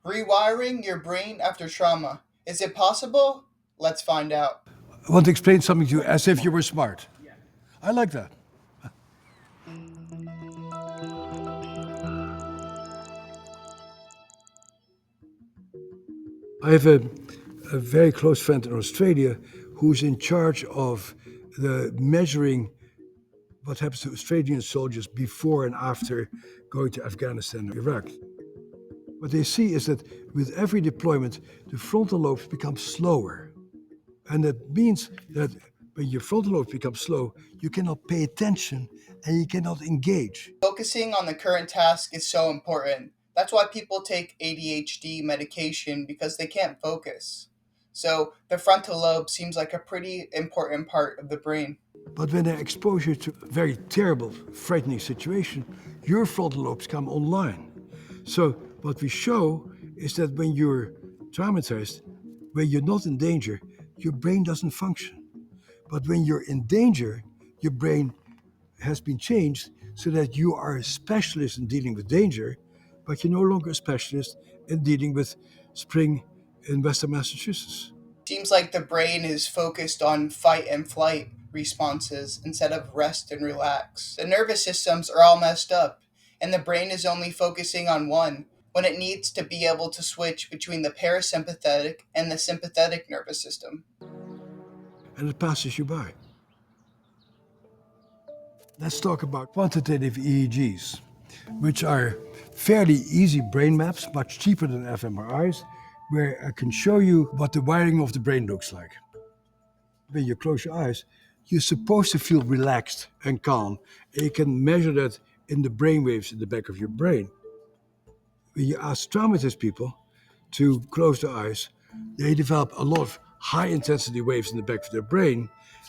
Rewiring your brain after trauma. Is it possible? Let's find out. I want to explain something to you as if you were smart. I like that. I have a very close friend in Australia who's in charge of the measuring what happens to Australian soldiers before and after going to Afghanistan or Iraq. What they see is that with every deployment, the frontal lobes become slower. And that means that when your frontal lobes become slow, you cannot pay attention and you cannot engage. Focusing on the current task is so important. That's why people take ADHD medication because they can't focus. So, the frontal lobe seems like a pretty important part of the brain. But when they expose you to a very terrible, frightening situation, your frontal lobes come online. So what we show is that when you're traumatized, when you're not in danger, your brain doesn't function. But when you're in danger, your brain has been changed so that you are a specialist in dealing with danger, but you're no longer a specialist in dealing with spring in Western Massachusetts. Seems like the brain is focused on fight and flight responses instead of rest and relax. The nervous systems are all messed up, and the brain is only focusing on one when it needs to be able to switch between the parasympathetic and the sympathetic nervous system. And it passes you by. Let's talk about quantitative EEGs, which are fairly easy brain maps, much cheaper than fMRIs, where I can show you what the wiring of the brain looks like. When you close your eyes, you're supposed to feel relaxed and calm, and you can measure that in the brain waves in the back of your brain. When you ask traumatized people to close their eyes, they develop a lot of high intensity waves in the back of their brain,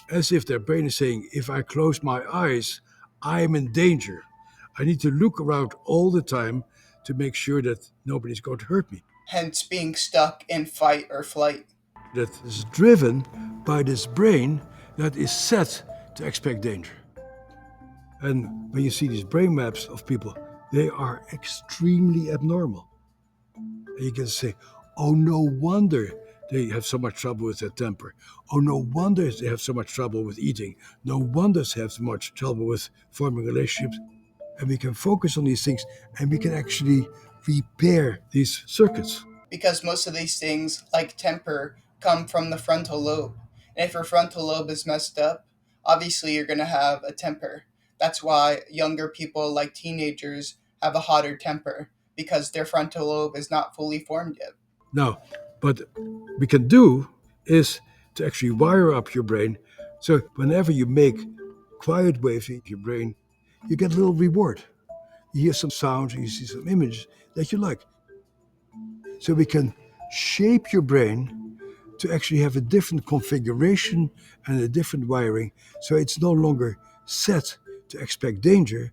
as if their brain is saying, if I close my eyes, I am in danger. I need to look around all the time to make sure that nobody's going to hurt me. Hence, being stuck in fight or flight. That is driven by this brain that is set to expect danger. And when you see these brain maps of people, they are extremely abnormal. And you can say, oh, no wonder they have so much trouble with their temper. Oh, no wonder they have so much trouble with eating. No wonder they have so much trouble with forming relationships. And we can focus on these things and we can actually repair these circuits. Because most of these things, like temper, come from the frontal lobe. And if your frontal lobe is messed up, obviously you're going to have a temper. That's why younger people, like teenagers, have a hotter temper because their frontal lobe is not fully formed yet. Now, what we can do is to actually wire up your brain so whenever you make quiet waves in your brain, you get a little reward. You hear some sounds, you see some images that you like. So we can shape your brain to actually have a different configuration and a different wiring. So it's no longer set to expect danger,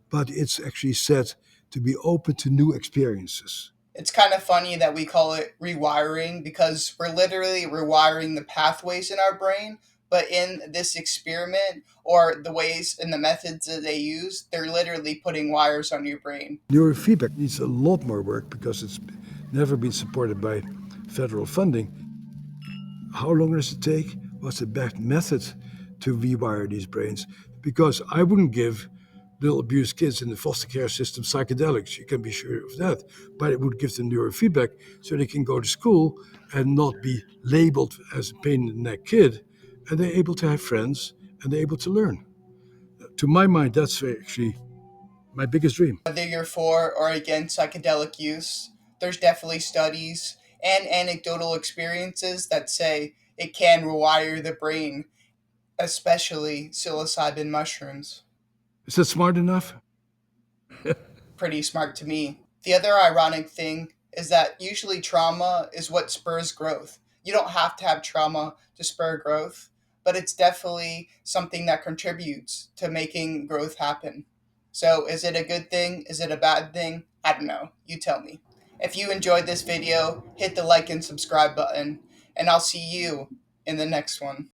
but it's actually set to be open to new experiences. It's kind of funny that we call it rewiring because we're literally rewiring the pathways in our brain. But in this experiment or the ways and the methods that they use, they're literally putting wires on your brain. Neurofeedback needs a lot more work because it's never been supported by federal funding. How long does it take? What's the best method to rewire these brains? Because I wouldn't give little abused kids in the foster care system psychedelics, you can be sure of that. But it would give them neurofeedback so they can go to school and not be labeled as a pain in the neck kid. And they're able to have friends and they're able to learn. To my mind, that's actually my biggest dream. Whether you're for or against psychedelic use, there's definitely studies and anecdotal experiences that say it can rewire the brain, especially psilocybin mushrooms. Is that smart enough? Pretty smart to me. The other ironic thing is that usually trauma is what spurs growth. You don't have to have trauma to spur growth, but it's definitely something that contributes to making growth happen. So, is it a good thing? Is it a bad thing? I don't know. You tell me. If you enjoyed this video, hit the like and subscribe button, and I'll see you in the next one.